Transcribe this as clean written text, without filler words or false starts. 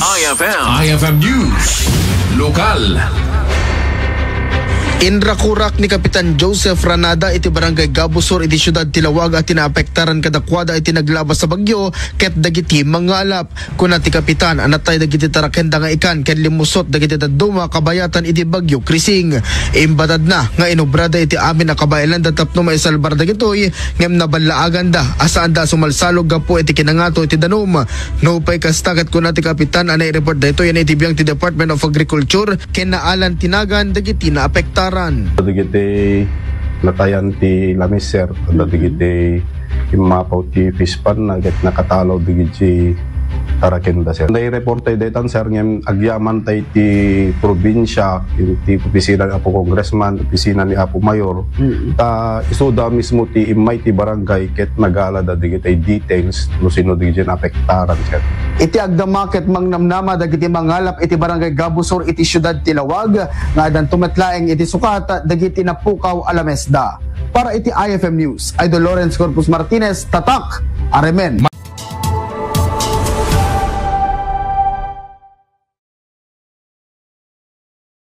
IFM News. Lokal. Inrakurak ni Kapitan Joseph Ranada iti barangay Gabusor iti syudad Tilawag at tinaapektaran kadakwada iti naglabas sa bagyo ket dagiti mangalap. Kuna ti Kapitan anatay dagiti tarakenda nga ikan ken limusot dagiti dadduma kabayatan iti bagyo Krising. Imbatad na nga inobrada iti amin na kabaelan datapno maisalbar dagitoy ngem nabalaagan da asaan da sumalsalog gapo iti kinangato iti danum. No pay kasta ket kuna ti Kapitan anay report daytoy yan iti biyang ti Department of Agriculture ken naalan tinagan dagiti naapektaran. Dagiti natayan ti lamiser, dagiti imapaw ti fispan na nakatalaw dagiti tarakenda sir. Nai-report tayo daytan sir ngem agyaman tayo ti probinsya, ti opisina ni Apo Congressman, opisina ni Apo Mayor. Ta isuda mismo ti imay ti barangay ket nagala da dagiti details no sino dagiti apektaran sir. Iti agdamakit mangnamnama dagiti mangalap iti barangay Gabusor iti syudad Tilawag nga dan tumetlaeng iti sukat dagiti napukaw alamesda. Para iti IFM News, Idol Lawrence Corpus Martinez, tatak, Aremen.